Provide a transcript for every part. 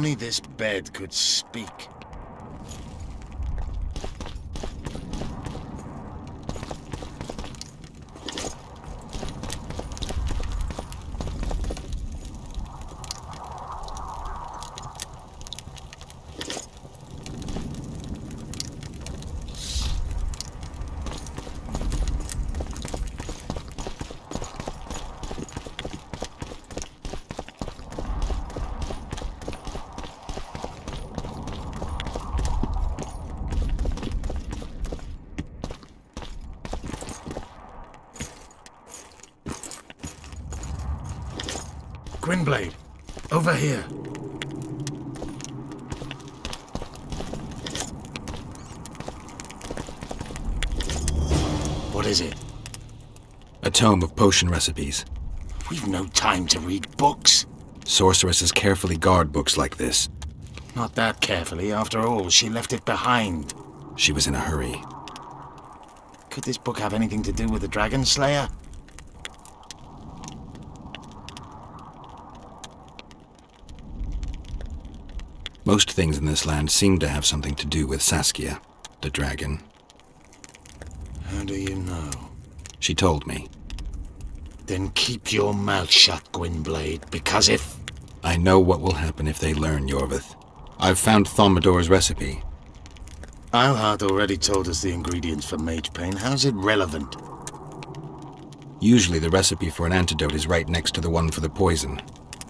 only this bed could speak. Gwynblade, over here. What is it? A tome of potion recipes. We've no time to read books. Sorceresses carefully guard books like this. Not that carefully. After all, she left it behind. She was in a hurry. Could this book have anything to do with the Dragon Slayer? Most things in this land seem to have something to do with Saskia, the dragon. How do you know? She told me. Then keep your mouth shut, Gwynblade, because if... I know what will happen if they learn, Yorvith. I've found Thomidor's recipe. Eilhart already told us the ingredients for mage pain. How's it relevant? Usually the recipe for an antidote is right next to the one for the poison.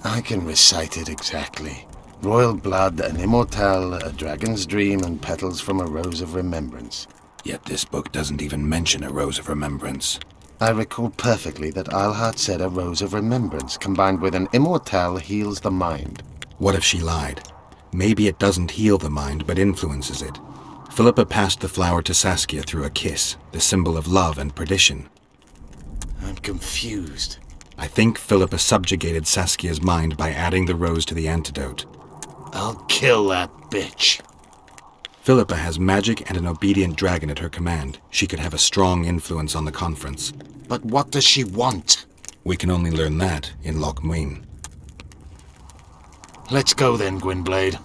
I can recite it exactly. Royal blood, an immortelle, a dragon's dream, and petals from a rose of remembrance. Yet this book doesn't even mention a rose of remembrance. I recall perfectly that Eilhart said a rose of remembrance combined with an immortelle heals the mind. What if she lied? Maybe it doesn't heal the mind, but influences it. Philippa passed the flower to Saskia through a kiss, the symbol of love and perdition. I'm confused. I think Philippa subjugated Saskia's mind by adding the rose to the antidote. I'll kill that bitch. Philippa has magic and an obedient dragon at her command. She could have a strong influence on the conference. But what does she want? We can only learn that in Loch Muin. Let's go then, Gwynblade.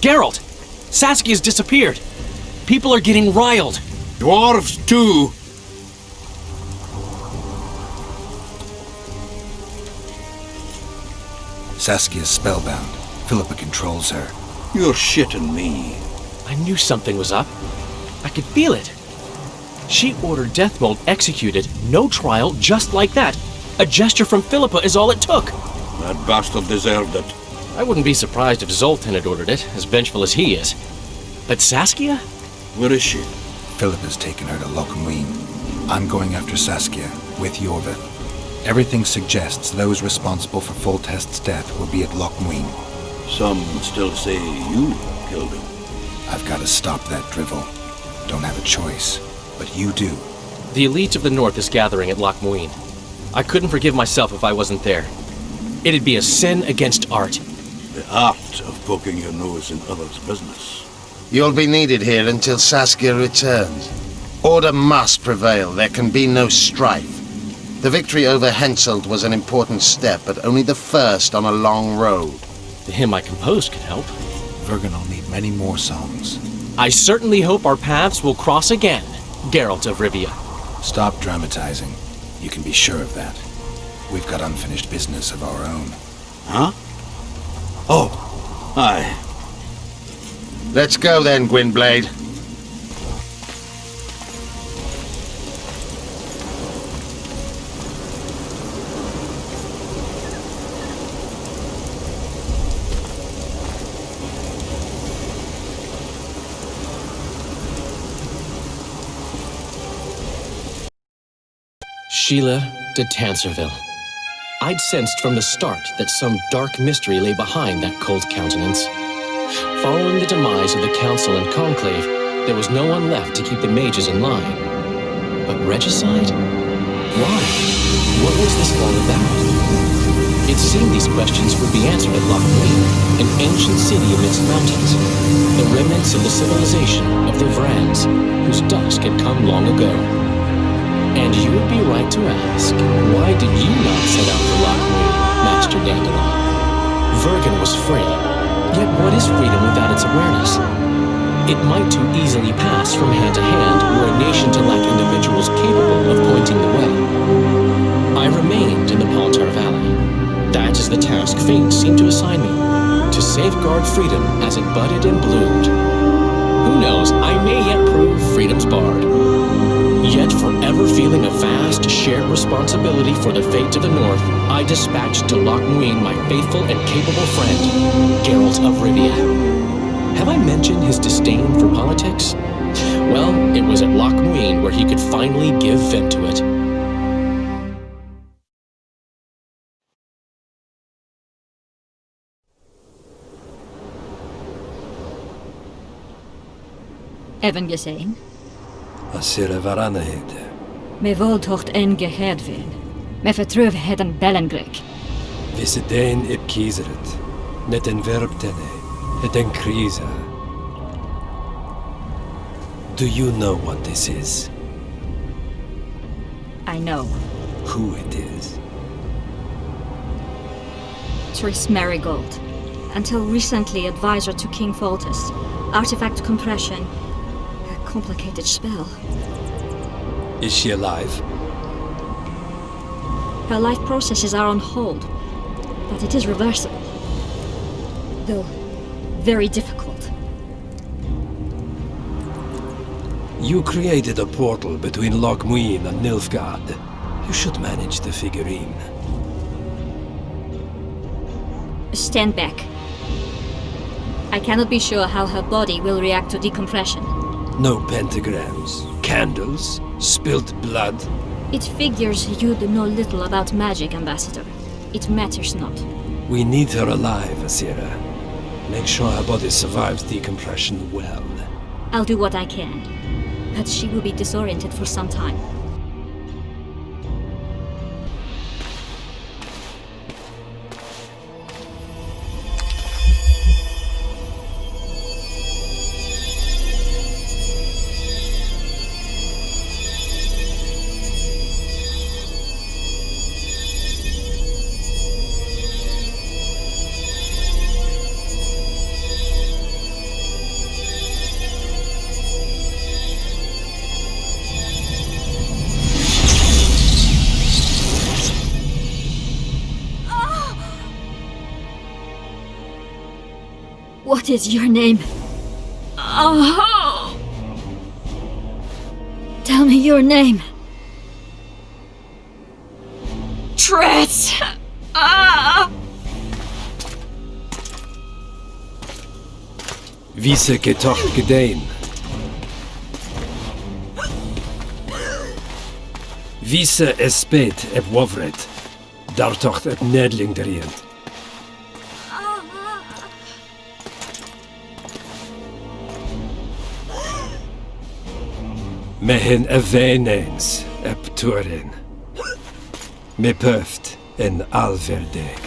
Geralt! Saskia's disappeared! People are getting riled! Dwarves, too! Saskia's spellbound. Philippa controls her. You're shitting me. I knew something was up. I could feel it. She ordered Deathmold executed, no trial, just like that. A gesture from Philippa is all it took. That bastard deserved it. I wouldn't be surprised if Zoltan had ordered it, as vengeful as he is. But Saskia? Where is she? Philippa's taken her to Loch Muin. I'm going after Saskia, with Yorvith. Everything suggests those responsible for Foltest's death will be at Loch Muin. Some still say you killed him. I've got to stop that drivel. Don't have a choice, but you do. The elite of the North is gathering at Loch Muin. I couldn't forgive myself if I wasn't there. It'd be a sin against art. The art of poking your nose in others' business. You'll be needed here until Saskia returns. Order must prevail. There can be no strife. The victory over Henselt was an important step, but only the first on a long road. The hymn I composed could help. Vergen will need many more songs. I certainly hope our paths will cross again, Geralt of Rivia. Stop dramatizing. You can be sure of that. We've got unfinished business of our own. Huh? Oh, aye. Let's go then, Gwynblade. Sheila de Tanserville. I'd sensed from the start that some dark mystery lay behind that cold countenance. Following the demise of the Council and Conclave, there was no one left to keep the mages in line. But regicide? Why? What was this all about? It seemed these questions would be answered at Loch Muin, an ancient city amidst mountains, the remnants of the civilization of the Vrans, whose dusk had come long ago. And you would be right to ask, why did you not set out for Loch Muin, Master Dandelion? Vergen was free, yet what is freedom without its awareness? It might too easily pass from hand to hand were a nation to lack individuals capable of pointing the way. I remained in the Paltar Valley. That is the task fate seemed to assign me, to safeguard freedom as it budded and bloomed. Who knows, I may yet prove freedom's bard. Yet forever feeling a vast, shared responsibility for the fate of the North, I dispatched to Loch Muin my faithful and capable friend, Geralt of Rivia. Have I mentioned his disdain for politics? Well, it was at Loch Muin where he could finally give vent to it. Even gezien? Als er varanne heette. Me voltocht en gehedvin. Me vertrouw het een bellengrek. Visse den ip kiezeret. Net en verbtene. Het en kriza. Do you know what this is? I know. Who it is? Triss Marigold. Until recently advisor to King Foltest. Artifact compression. A complicated spell. Is she alive? Her life processes are on hold. But it is reversible. Though very difficult. You created a portal between Loch Muin and Nilfgaard. You should manage the figurine. Stand back. I cannot be sure how her body will react to decompression. No pentagrams, candles, spilt blood. It figures you do know little about magic, Ambassador. It matters not. We need her alive, Asira. Make sure her body survives decompression well. I'll do what I can. But she will be disoriented for some time. What is your name? Oh! Tell me your name. Triss! Ah! Vise getocht gedein. Vise espet ep wovret. Dartocht ep nedling derien. Mehen eveneens ep turin. Me pöft en alverdeg.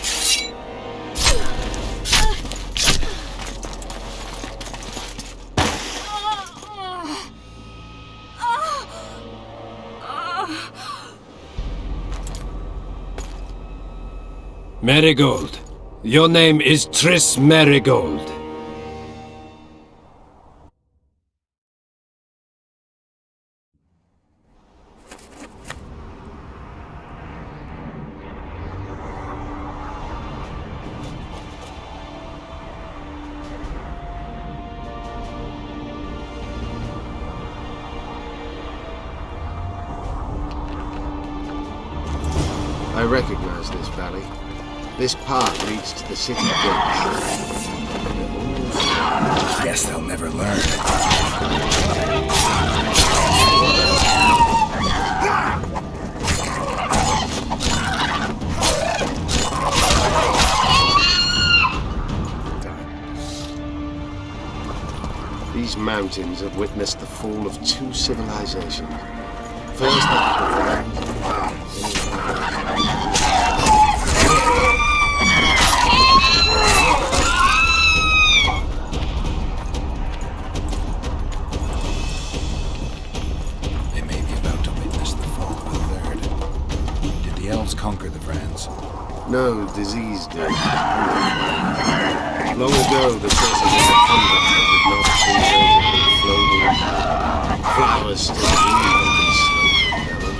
Marigold. Your name is Triss Marigold. I recognize this valley. This path leads to the city gates. Guess they'll never learn. These mountains have witnessed the fall of two civilizations. First, the They may be about to witness the fall of a third. Did the elves conquer the Vrans? No, disease did. Long ago, the sources of the thunder did not create flowing. Flowers still bloom on these slopes of heaven.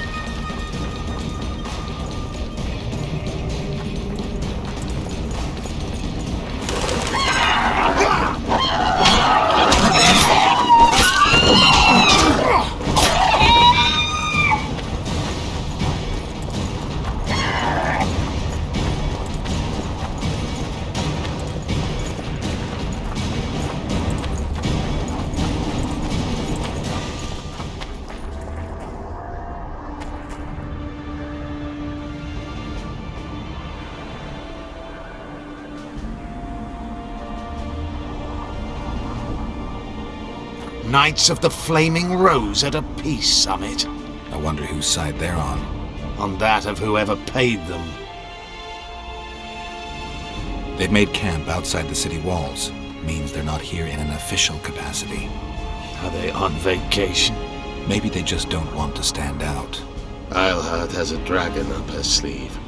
Knights of the Flaming Rose at a peace summit. I wonder whose side they're on. On that of whoever paid them. They've made camp outside the city walls. Means they're not here in an official capacity. Are they on vacation? Maybe they just don't want to stand out. Eilhart has a dragon up her sleeve.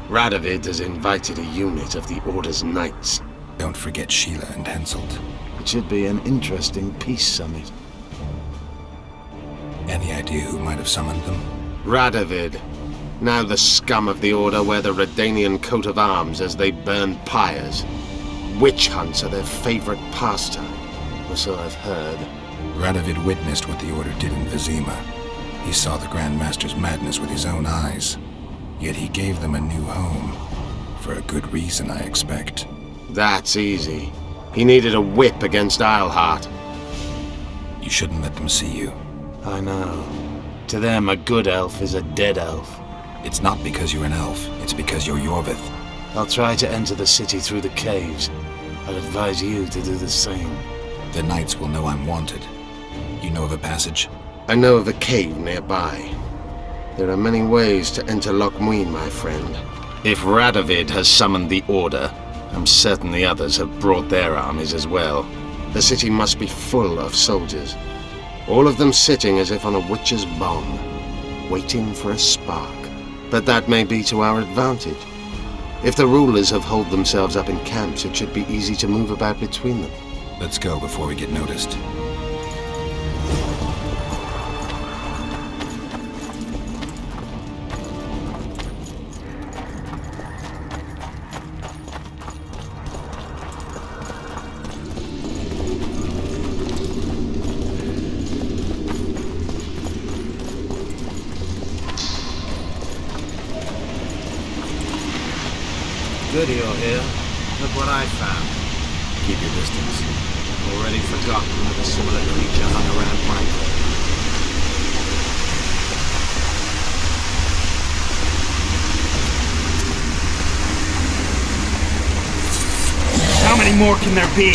Radovid has invited a unit of the Order's knights. Don't forget Sheila and Henselt. It should be an interesting peace summit. Any idea who might have summoned them? Radovid. Now the scum of the Order wear the Redanian coat of arms as they burn pyres. Witch hunts are their favorite pastime, or so I've heard. Radovid witnessed what the Order did in Vizima. He saw the Grand Master's madness with his own eyes. Yet he gave them a new home. For a good reason, I expect. That's easy. He needed a whip against Eilhart. You shouldn't let them see you. I know. To them, a good elf is a dead elf. It's not because you're an elf. It's because you're Yorvith. I'll try to enter the city through the caves. I'd advise you to do the same. The knights will know I'm wanted. You know of a passage? I know of a cave nearby. There are many ways to enter Lochmuin, my friend. If Radovid has summoned the Order, I'm certain the others have brought their armies as well. The city must be full of soldiers. All of them sitting as if on a witch's bomb, waiting for a spark. But that may be to our advantage. If the rulers have holed themselves up in camps, it should be easy to move about between them. Let's go before we get noticed. Good you're here. Look what I found. Keep your distance. Already forgotten that a similar creature hung around my grave. How many more can there be?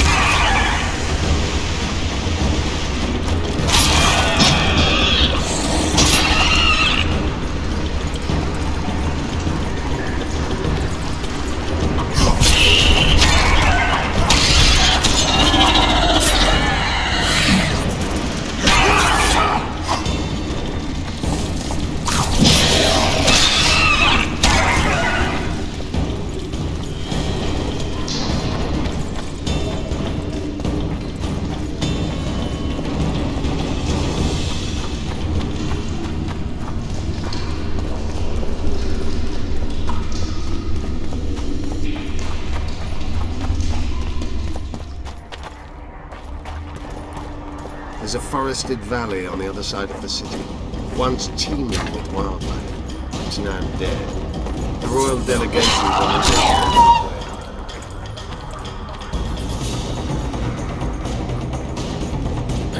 There's a forested valley on the other side of the city, once teeming with wildlife. It's now dead. The royal delegations on the way.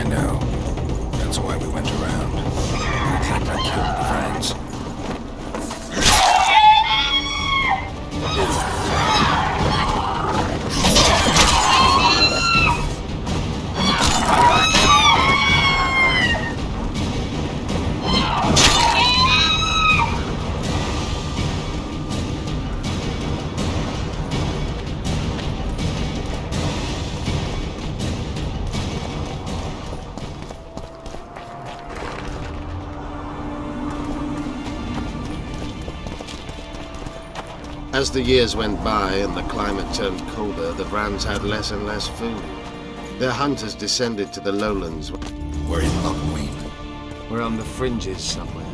I know. That's why we went around. I think I killed the Vrans. As the years went by and the climate turned colder, the Brands had less and less food. Their hunters descended to the lowlands. We're in Loch Muin. We're on the fringes somewhere.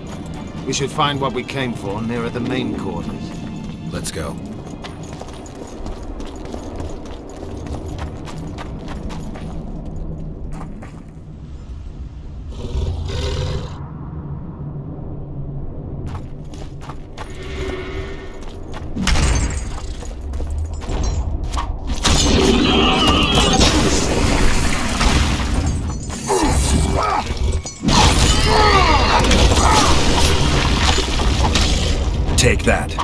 We should find what we came for nearer the main quarters. Let's go. Take that.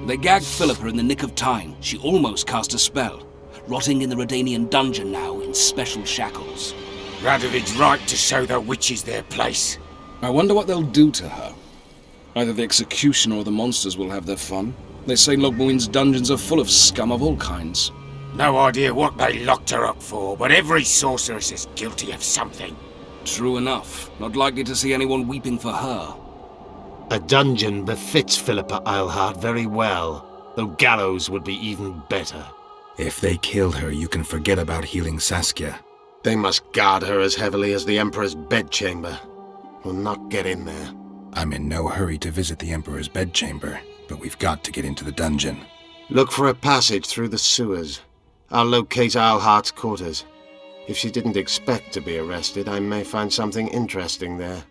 They gagged Philippa in the nick of time. She almost cast a spell. Rotting in the Redanian dungeon now in special shackles. Radovid's right to show the witches their place. I wonder what they'll do to her. Either the executioner or the monsters will have their fun. They say Loch Muin's dungeons are full of scum of all kinds. No idea what they locked her up for, but every sorceress is guilty of something. True enough. Not likely to see anyone weeping for her. A dungeon befits Philippa Eilhart very well, though gallows would be even better. If they kill her, you can forget about healing Saskia. They must guard her as heavily as the Emperor's bedchamber. We'll not get in there. I'm in no hurry to visit the Emperor's bedchamber, but we've got to get into the dungeon. Look for a passage through the sewers. I'll locate Eilhart's quarters. If she didn't expect to be arrested, I may find something interesting there.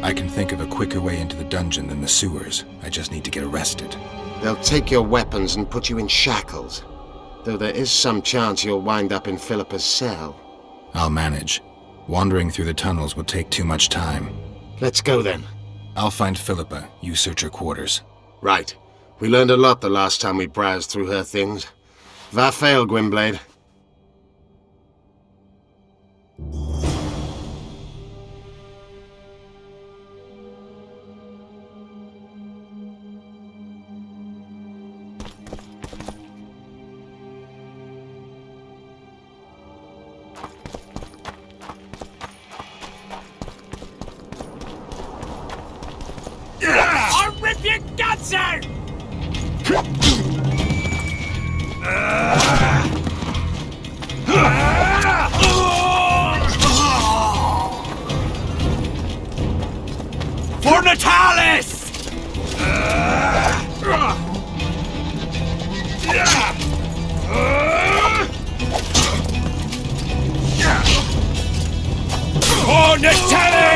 I can think of a quicker way into the dungeon than the sewers. I just need to get arrested. They'll take your weapons and put you in shackles. Though there is some chance you'll wind up in Philippa's cell. I'll manage. Wandering through the tunnels will take too much time. Let's go then. I'll find Philippa. You search her quarters. Right. We learned a lot the last time we browsed through her things. Va fail, Gwynblade. I'll rip your guts out! For Natalis! For Natalis!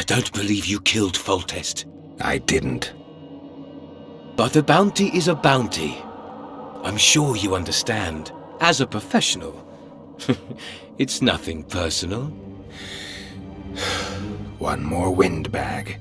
don't believe you killed Foltest. I didn't. But a bounty is a bounty. I'm sure you understand. As a professional, it's nothing personal. One more windbag.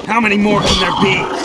How many more can there be?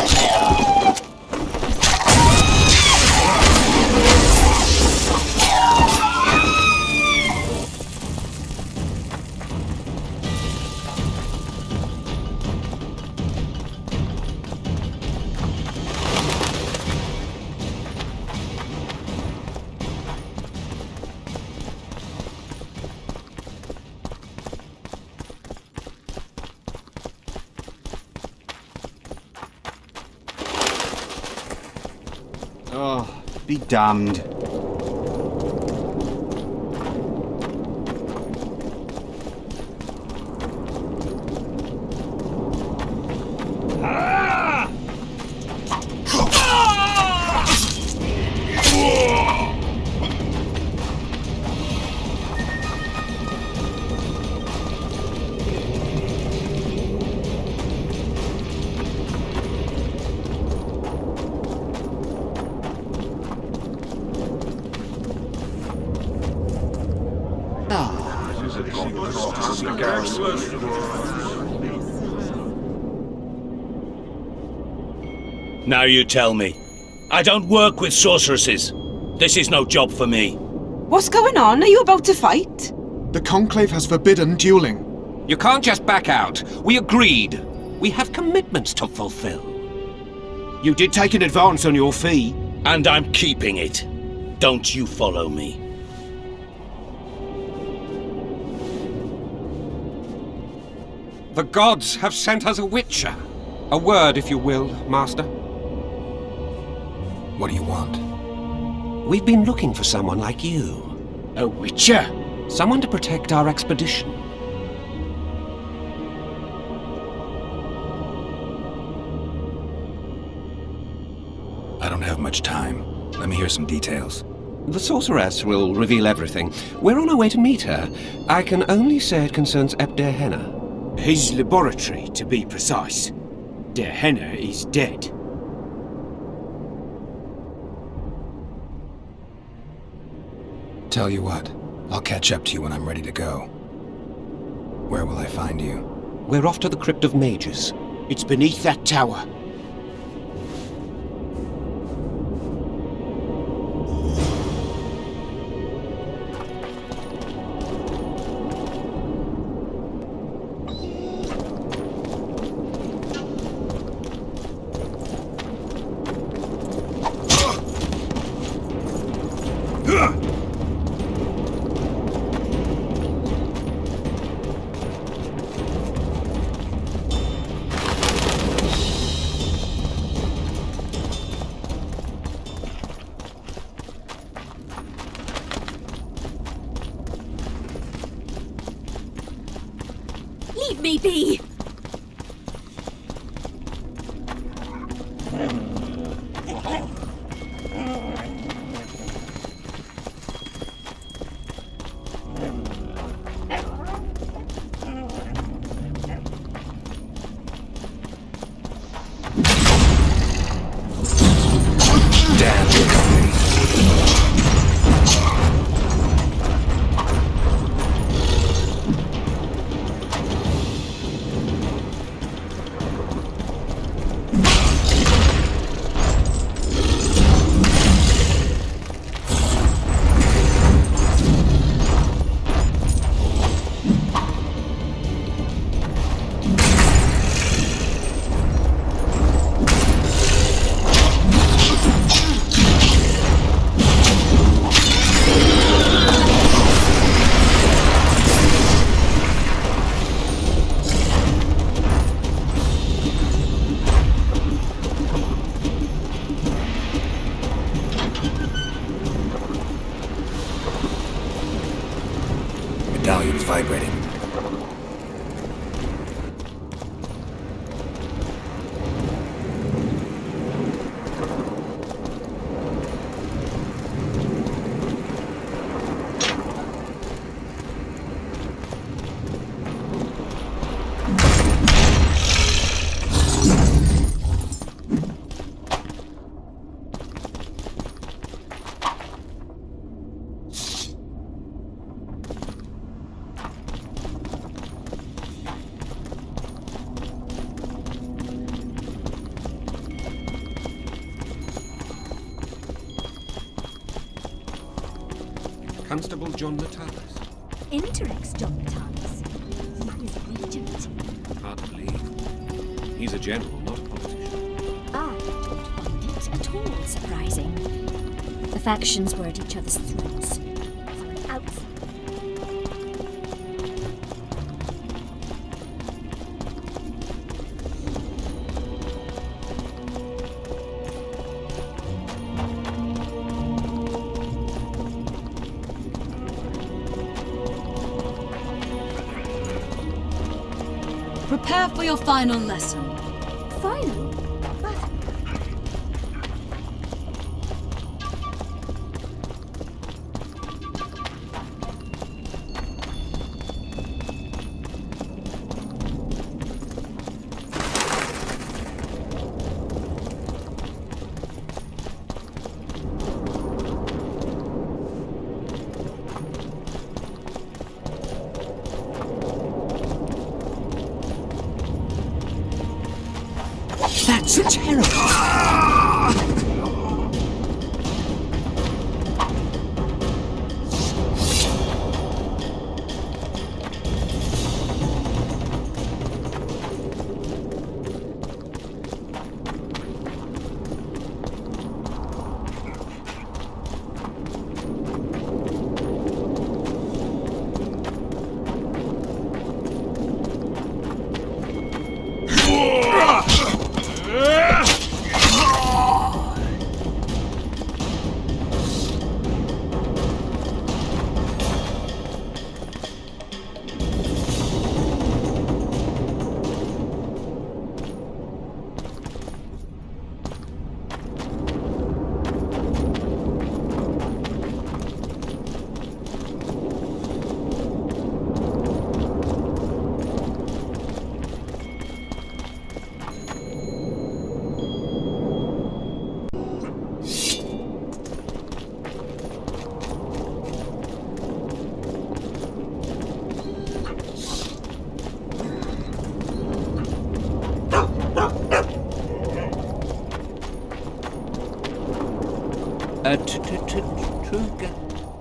Oh, be damned. Now you tell me. I don't work with sorceresses. This is no job for me. What's going on? Are you about to fight? The Conclave has forbidden dueling. You can't just back out. We agreed. We have commitments to fulfill. You did take an advance on your fee. And I'm keeping it. Don't you follow me. The gods have sent us a witcher. A word, if you will, Master. What do you want? We've been looking for someone like you. A witcher? Someone to protect our expedition. I don't have much time. Let me hear some details. The sorceress will reveal everything. We're on our way to meet her. I can only say it concerns Der Henner. His laboratory, to be precise. Der Henner is dead. Tell you what, I'll catch up to you when I'm ready to go. Where will I find you? We're off to the Crypt of Mages. It's beneath that tower. Leave me be! Medallion's vibrating. Constable John Natalis. Interex John Natalis. The man is regent. Hard to believe. He's a general, not a politician. I don't find it at all surprising. The factions were at each other's throats. From an outsider. Prepare for your final lesson. Final? But That's terrible.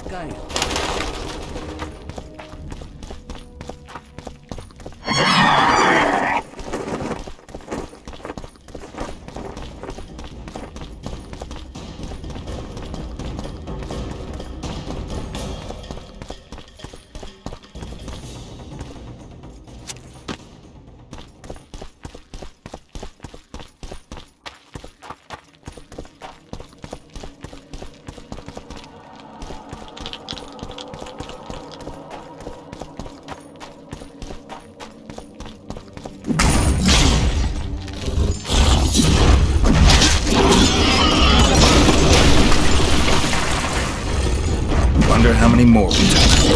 Guy. more time.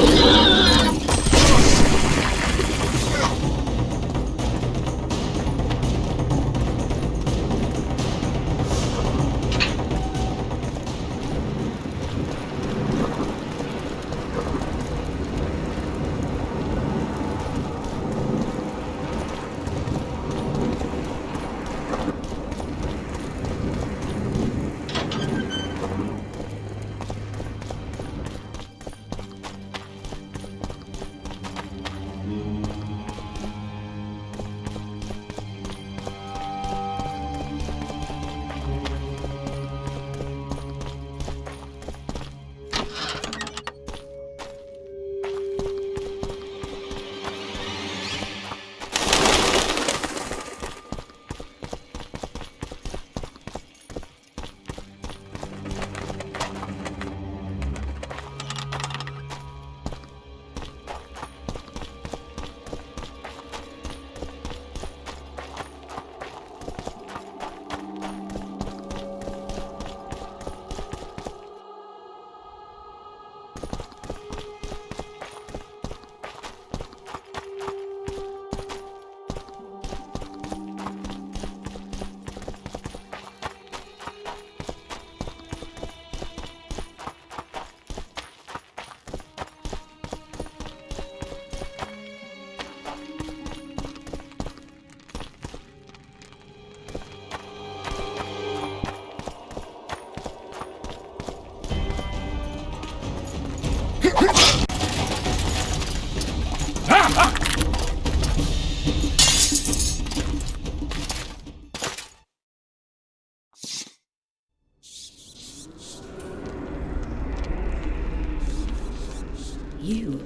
You?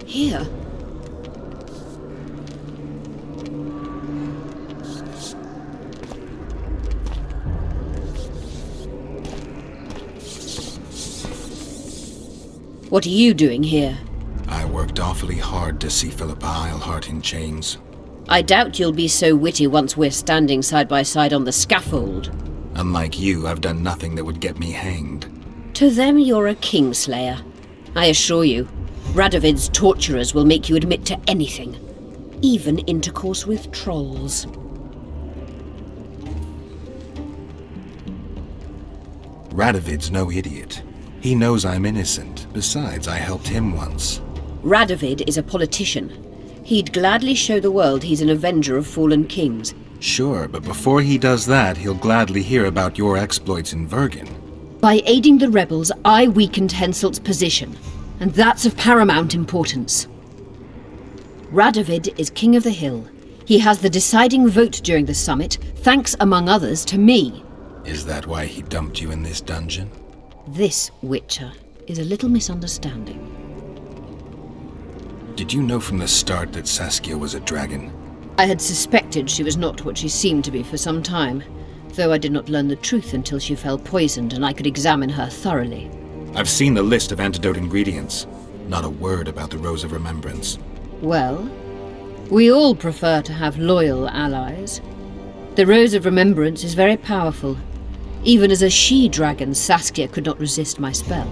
Here? What are you doing here? I worked awfully hard to see Philippa Eilhart in chains. I doubt you'll be so witty once we're standing side by side on the scaffold. Unlike you, I've done nothing that would get me hanged. To them, you're a kingslayer. I assure you, Radovid's torturers will make you admit to anything, even intercourse with trolls. Radovid's no idiot. He knows I'm innocent. Besides, I helped him once. Radovid is a politician. He'd gladly show the world he's an avenger of fallen kings. Sure, but before he does that, he'll gladly hear about your exploits in Vergen. By aiding the rebels, I weakened Henselt's position, and that's of paramount importance. Radovid is king of the hill. He has the deciding vote during the summit, thanks, among others, to me. Is that why he dumped you in this dungeon? This, Witcher, is a little misunderstanding. Did you know from the start that Saskia was a dragon? I had suspected she was not what she seemed to be for some time, though I did not learn the truth until she fell poisoned and I could examine her thoroughly. I've seen the list of antidote ingredients. Not a word about the Rose of Remembrance. Well, we all prefer to have loyal allies. The Rose of Remembrance is very powerful. Even as a she-dragon, Saskia could not resist my spell.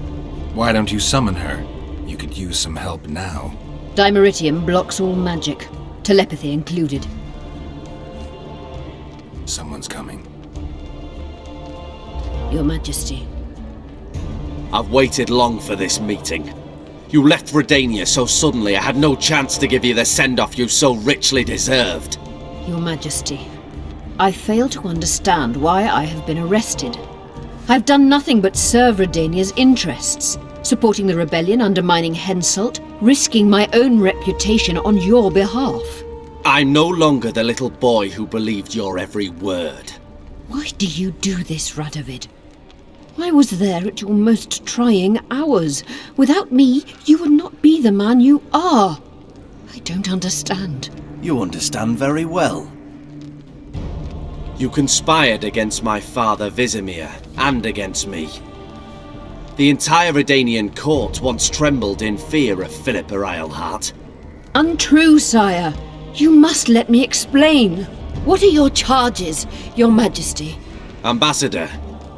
Why don't you summon her? You could use some help now. Dimeritium blocks all magic, telepathy included. Someone's coming. Your Majesty. I've waited long for this meeting. You left Redania so suddenly I had no chance to give you the send-off you so richly deserved. Your Majesty, I fail to understand why I have been arrested. I've done nothing but serve Redania's interests, supporting the rebellion, undermining Henselt, risking my own reputation on your behalf. I'm no longer the little boy who believed your every word. Why do you do this, Radovid? I was there at your most trying hours. Without me, you would not be the man you are. I don't understand. You understand very well. You conspired against my father Vizimir, and against me. The entire Redanian court once trembled in fear of Philippa Eilhart. Untrue, sire. You must let me explain. What are your charges, your Majesty? Ambassador,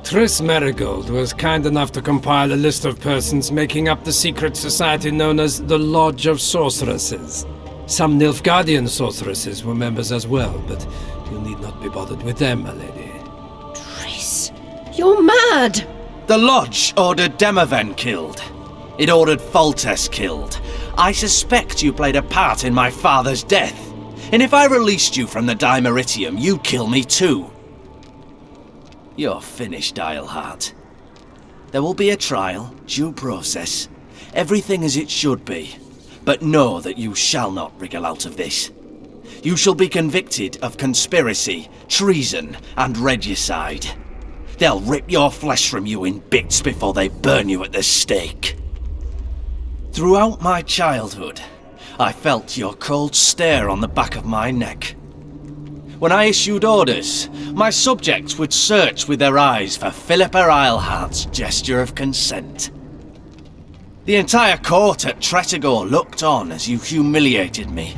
Triss Merigold was kind enough to compile a list of persons making up the secret society known as the Lodge of Sorceresses. Some Nilfgaardian sorceresses were members as well, but you need not be bothered with them, my lady. Triss, you're mad! The Lodge ordered Demoven killed. It ordered Foltest killed. I suspect you played a part in my father's death. And if I released you from the Dimeritium, you'd kill me too. You're finished, Eilhart. There will be a trial, due process, everything as it should be. But know that you shall not wriggle out of this. You shall be convicted of conspiracy, treason, and regicide. They'll rip your flesh from you in bits before they burn you at the stake. Throughout my childhood, I felt your cold stare on the back of my neck. When I issued orders, my subjects would search with their eyes for Philippa Eilhart's gesture of consent. The entire court at Tretogor looked on as you humiliated me.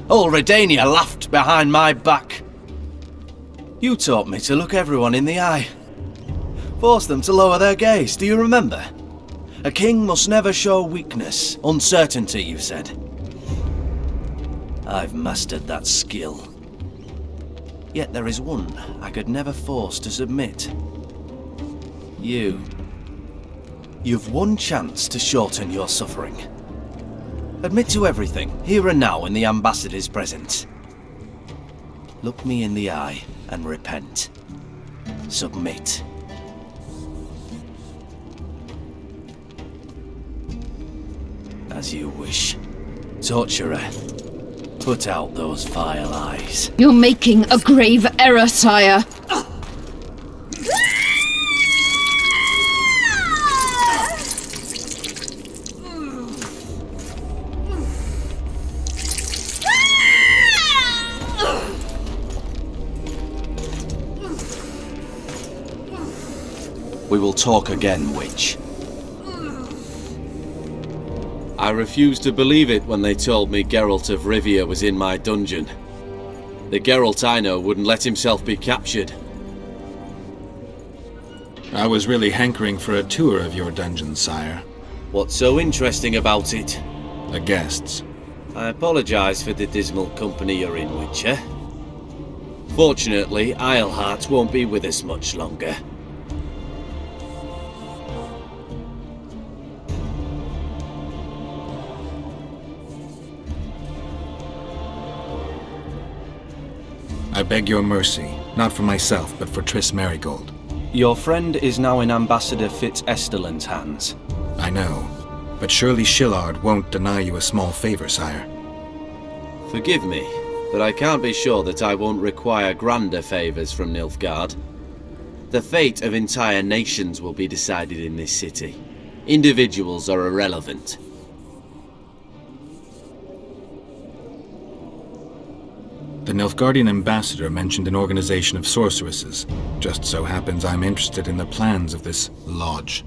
All Redania laughed behind my back. You taught me to look everyone in the eye. Forced them to lower their gaze, do you remember? A king must never show weakness, uncertainty, you said. I've mastered that skill. Yet there is one I could never force to submit. You. You've one chance to shorten your suffering. Admit to everything, here and now in the ambassador's presence. Look me in the eye and repent. Submit. As you wish. Torturer, put out those vile eyes. You're making a grave error, sire. We will talk again, witch. I refused to believe it when they told me Geralt of Rivia was in my dungeon. The Geralt I know wouldn't let himself be captured. I was really hankering for a tour of your dungeon, sire. What's so interesting about it? The guests. I apologize for the dismal company you're in, Witcher. Fortunately, Eilhart won't be with us much longer. I beg your mercy, not for myself, but for Triss Merigold. Your friend is now in Ambassador Fitz-Esterland's hands. I know, but surely Shillard won't deny you a small favor, sire. Forgive me, but I can't be sure that I won't require grander favors from Nilfgaard. The fate of entire nations will be decided in this city. Individuals are irrelevant. The Nilfgaardian ambassador mentioned an organization of sorceresses. Just so happens I'm interested in the plans of this lodge.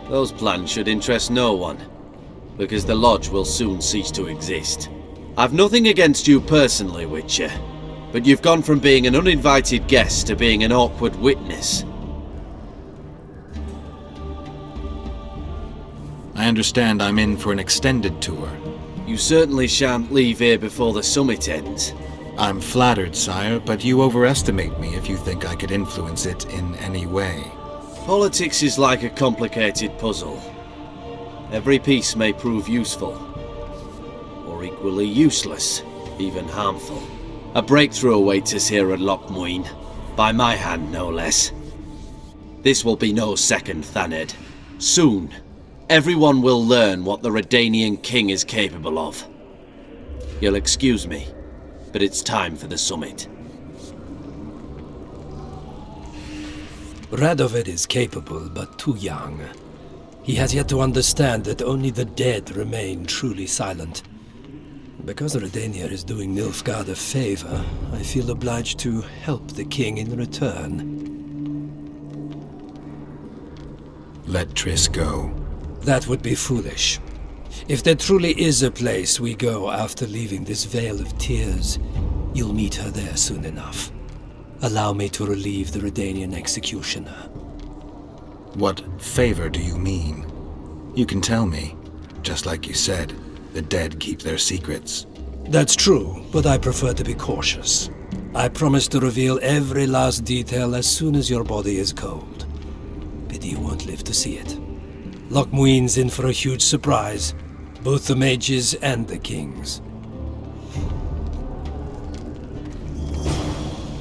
Those plans should interest no one, because the lodge will soon cease to exist. I've nothing against you personally, Witcher, but you've gone from being an uninvited guest to being an awkward witness. I understand I'm in for an extended tour. You certainly shan't leave here before the summit ends. I'm flattered, sire, but you overestimate me if you think I could influence it in any way. Politics is like a complicated puzzle. Every piece may prove useful, or equally useless, even harmful. A breakthrough awaits us here at Lochmuin, by my hand no less. This will be no second Thaned. Soon, everyone will learn what the Redanian king is capable of. You'll excuse me, but it's time for the summit. Radovid is capable, but too young. He has yet to understand that only the dead remain truly silent. Because Redania is doing Nilfgaard a favor, I feel obliged to help the king in return. Let Triss go. That would be foolish. If there truly is a place we go after leaving this Vale of Tears, you'll meet her there soon enough. Allow me to relieve the Redanian executioner. What favor do you mean? You can tell me. Just like you said, the dead keep their secrets. That's true, but I prefer to be cautious. I promise to reveal every last detail as soon as your body is cold. Pity you won't live to see it. Lochmuin's in for a huge surprise, both the mages and the kings.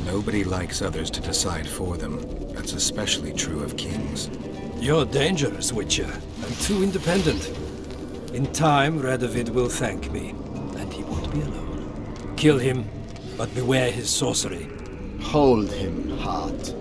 Nobody likes others to decide for them. That's especially true of kings. You're dangerous, Witcher, and too independent. In time, Radovid will thank me, and he won't be alone. Kill him, but beware his sorcery. Hold him, Hart.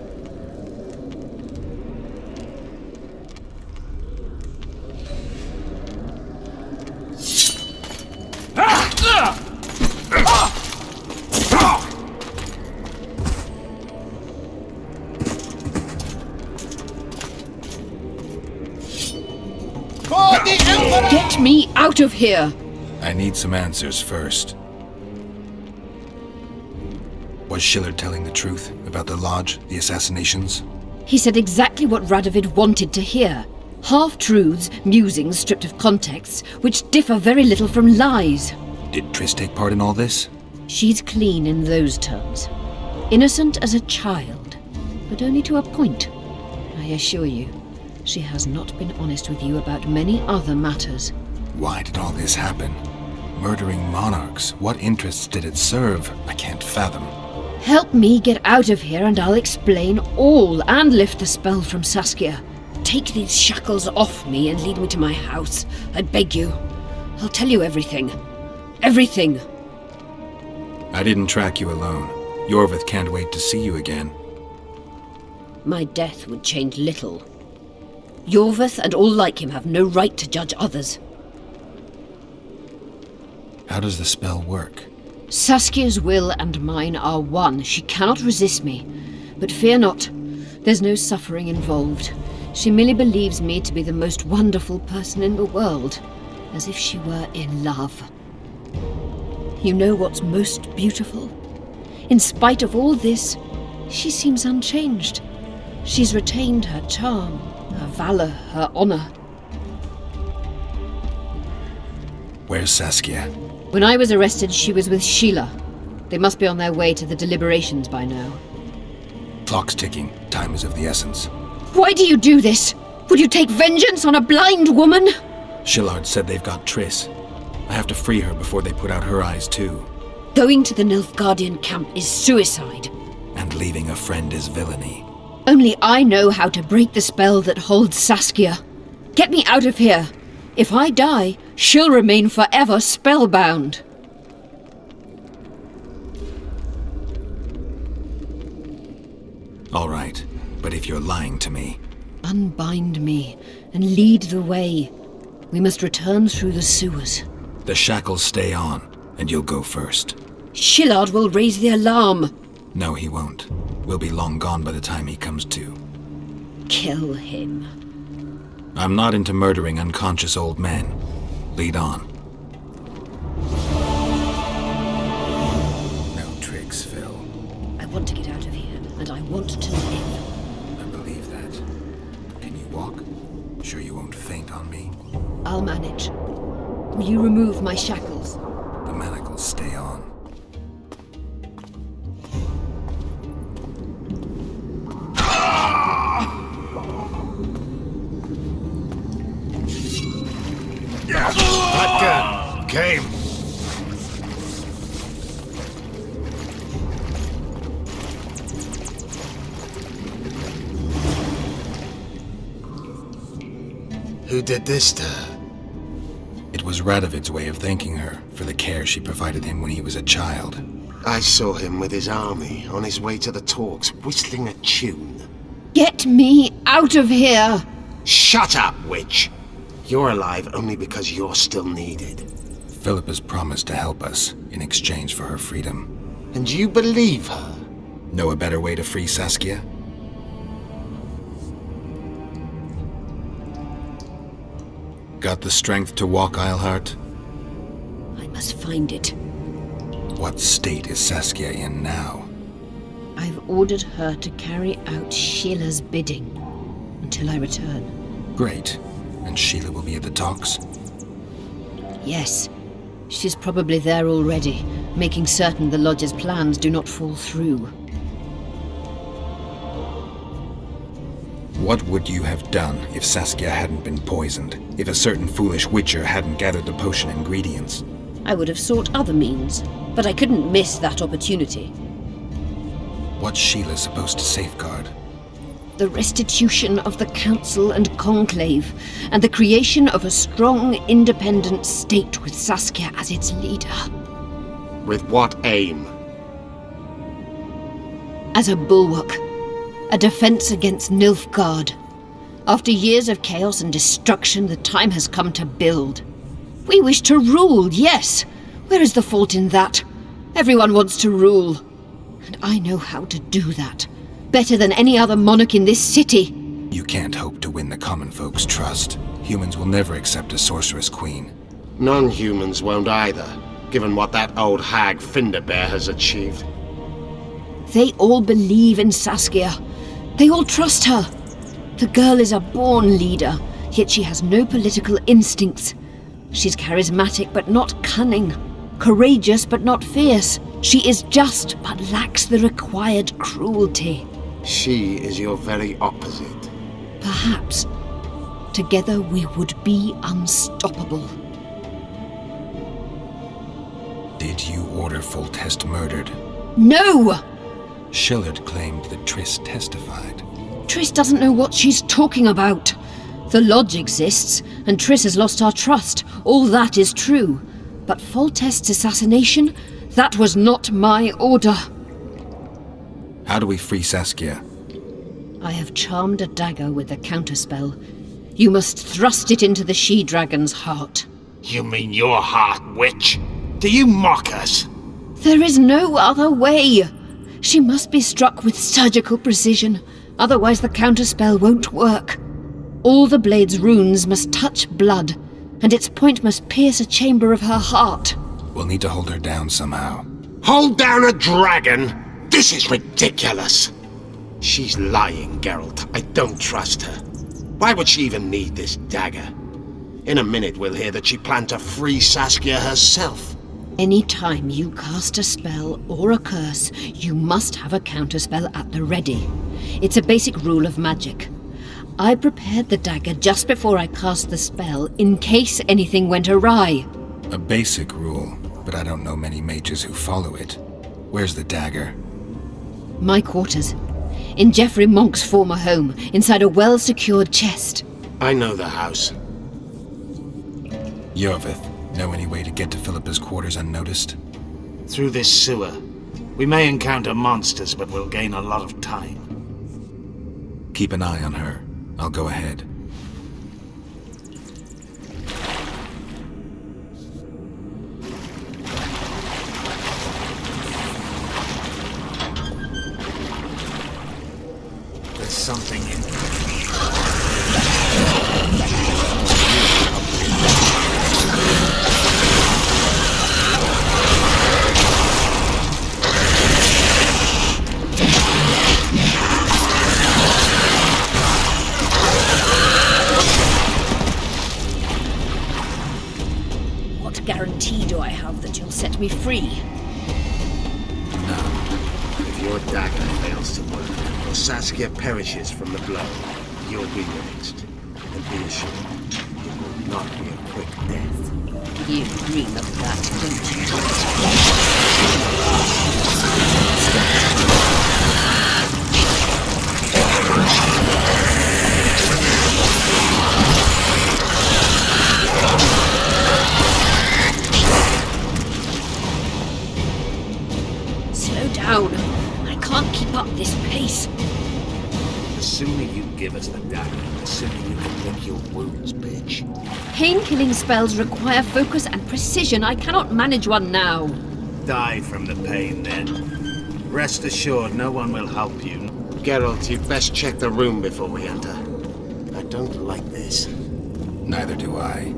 Get me out of here! I need some answers first. Was Schiller telling the truth about the lodge, the assassinations? He said exactly what Radovid wanted to hear. Half-truths, musings stripped of context, which differ very little from lies. Did Triss take part in all this? She's clean in those terms. Innocent as a child, but only to a point. I assure you, she has not been honest with you about many other matters. Why did all this happen? Murdering monarchs, what interests did it serve? I can't fathom. Help me get out of here and I'll explain all and lift the spell from Saskia. Take these shackles off me and lead me to my house. I beg you. I'll tell you everything. Everything. I didn't track you alone. Yorvith can't wait to see you again. My death would change little. Yorvith and all like him have no right to judge others. How does the spell work? Saskia's will and mine are one. She cannot resist me. But fear not. There's no suffering involved. She merely believes me to be the most wonderful person in the world, as if she were in love. You know what's most beautiful? In spite of all this, she seems unchanged. She's retained her charm, her valor, her honor. Where's Saskia? When I was arrested, she was with Sheila. They must be on their way to the deliberations by now. Clock's ticking. Time is of the essence. Why do you do this? Would you take vengeance on a blind woman? Shillard said they've got Triss. I have to free her before they put out her eyes too. Going to the Nilfgaardian camp is suicide. And leaving a friend is villainy. Only I know how to break the spell that holds Saskia. Get me out of here. If I die, she'll remain forever spellbound. All right, but if you're lying to me... Unbind me and lead the way. We must return through the sewers. The shackles stay on, and you'll go first. Shillard will raise the alarm. No, he won't. We'll be long gone by the time he comes to. Kill him. I'm not into murdering unconscious old men. Lead on. No tricks, Phil. I want to get out of here, and I want to live. I believe that. Can you walk? Sure you won't faint on me? I'll manage. Will you remove my shackles? The manacles stay on. That gun came. Who did this to her? It was Radovid's way of thanking her for the care she provided him when he was a child. I saw him with his army on his way to the talks, whistling a tune. Get me out of here! Shut up, witch! You're alive only because you're still needed. Philippa's promised to help us in exchange for her freedom. And you believe her? Know a better way to free Saskia? Got the strength to walk, Eilhart? I must find it. What state is Saskia in now? I've ordered her to carry out Sheila's bidding until I return. Great. And Sheila will be at the talks? Yes. She's probably there already, making certain the Lodge's plans do not fall through. What would you have done if Saskia hadn't been poisoned? If a certain foolish witcher hadn't gathered the potion ingredients? I would have sought other means, but I couldn't miss that opportunity. What's Sheila supposed to safeguard? The restitution of the Council and Conclave, and the creation of a strong, independent state with Saskia as its leader. With what aim? As a bulwark. A defense against Nilfgaard. After years of chaos and destruction, the time has come to build. We wish to rule, yes. Where is the fault in that? Everyone wants to rule. And I know how to do that. Better than any other monarch in this city. You can't hope to win the common folk's trust. Humans will never accept a sorceress queen. Non-humans won't either, given what that old hag Finderbear has achieved. They all believe in Saskia. They all trust her. The girl is a born leader, yet she has no political instincts. She's charismatic but not cunning, courageous but not fierce. She is just but lacks the required cruelty. She is your very opposite. Perhaps. Together we would be unstoppable. Did you order Foltest murdered? No! Shillard claimed that Triss testified. Triss doesn't know what she's talking about. The Lodge exists, and Triss has lost our trust. All that is true. But Foltest's assassination, that was not my order. How do we free Saskia? I have charmed a dagger with a counterspell. You must thrust it into the she-dragon's heart. You mean your heart, witch? Do you mock us? There is no other way. She must be struck with surgical precision, otherwise the counterspell won't work. All the blade's runes must touch blood, and its point must pierce a chamber of her heart. We'll need to hold her down somehow. Hold down a dragon? This is ridiculous. She's lying, Geralt. I don't trust her. Why would she even need this dagger? In a minute we'll hear that she planned to free Saskia herself. Any time you cast a spell or a curse, you must have a counterspell at the ready. It's a basic rule of magic. I prepared the dagger just before I cast the spell, in case anything went awry. A basic rule, but I don't know many mages who follow it. Where's the dagger? My quarters. In Geoffrey Monk's former home, inside a well-secured chest. I know the house. Yorvith, know any way to get to Philippa's quarters unnoticed? Through this sewer. We may encounter monsters, but we'll gain a lot of time. Keep an eye on her. I'll go ahead. There's something in Guarantee do I have that you'll set me free? If your dagger fails to work, or Saskia perishes from the blow, you'll be next. And be assured, it will not be a quick death. You dream of that, don't down. I can't keep up this pace. The sooner you give us the dagger, the sooner you can lick your wounds, bitch. Pain-killing spells require focus and precision. I cannot manage one now. Die from the pain, then. Rest assured, no one will help you. Geralt, you'd best check the room before we enter. I don't like this. Neither do I.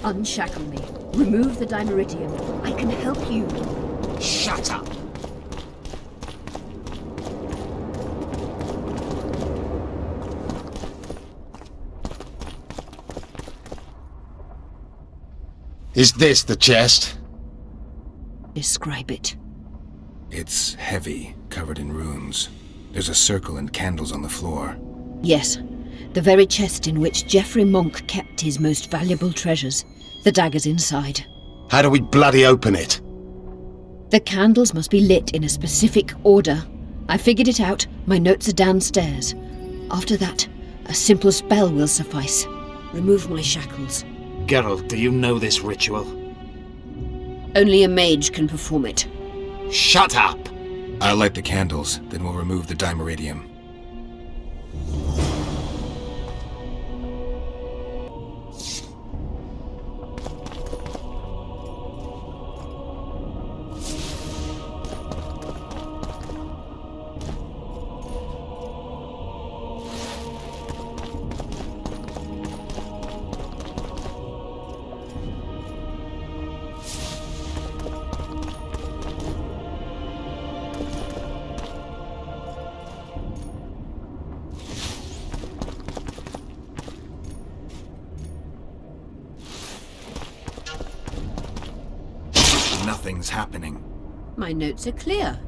Unshackle me. Remove the dimeridium. I can help you. Shut up! Is this the chest? Describe it. It's heavy, covered in runes. There's a circle and candles on the floor. Yes, the very chest in which Geoffrey Monk kept his most valuable treasures. The dagger's inside. How do we bloody open it? The candles must be lit in a specific order. I figured it out. My notes are downstairs. After that, a simple spell will suffice. Remove my shackles. Geralt, do you know this ritual? Only a mage can perform it. Shut up! I'll light the candles, then we'll remove the dimeridium. Nothing's happening. My notes are clear.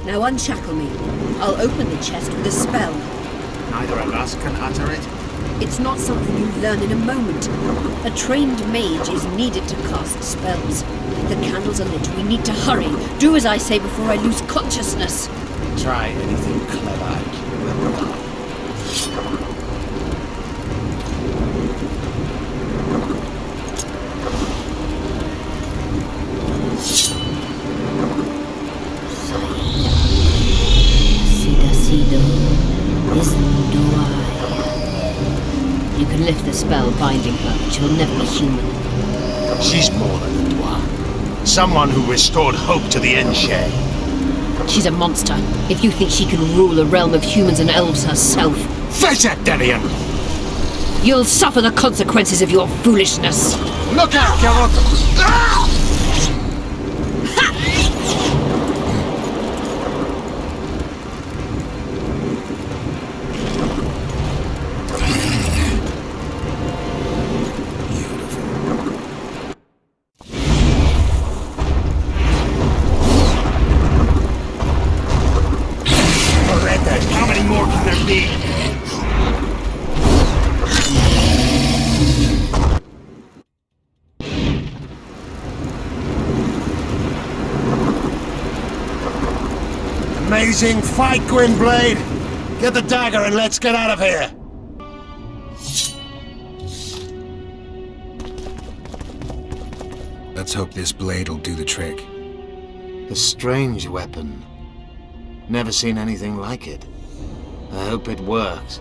Now unshackle me. I'll open the chest with a spell. Neither of us can utter it. It's not something you learn in a moment. A trained mage is needed to cast spells. The candles are lit. We need to hurry. Do as I say before I lose consciousness. Try anything clever and you will die. You can lift the spell binding her, but she'll never be human. She's more than a dwarf. Someone who restored hope to the Enshea. She's a monster. If you think she can rule a realm of humans and elves herself... Face it, Delian! You'll suffer the consequences of your foolishness. Look out, Geralt! How many more can there be? Amazing fight, Gwynblade! Get the dagger and let's get out of here! Let's hope this blade will do the trick. A strange weapon. Never seen anything like it. I hope it works.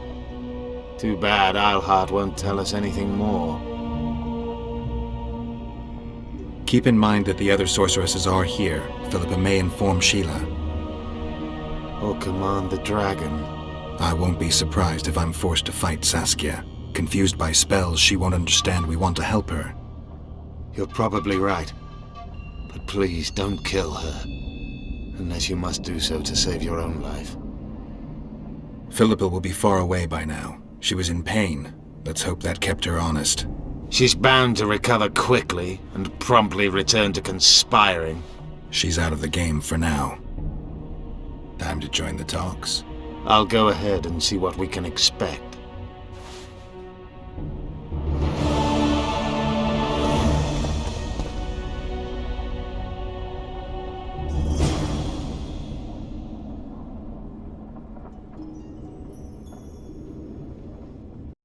Too bad Eilhart won't tell us anything more. Keep in mind that the other sorceresses are here. Philippa may inform Sheila. Or command the dragon. I won't be surprised if I'm forced to fight Saskia. Confused by spells, she won't understand we want to help her. You're probably right. But please don't kill her. Unless you must do so to save your own life. Philippa will be far away by now. She was in pain. Let's hope that kept her honest. She's bound to recover quickly and promptly return to conspiring. She's out of the game for now. Time to join the talks. I'll go ahead and see what we can expect.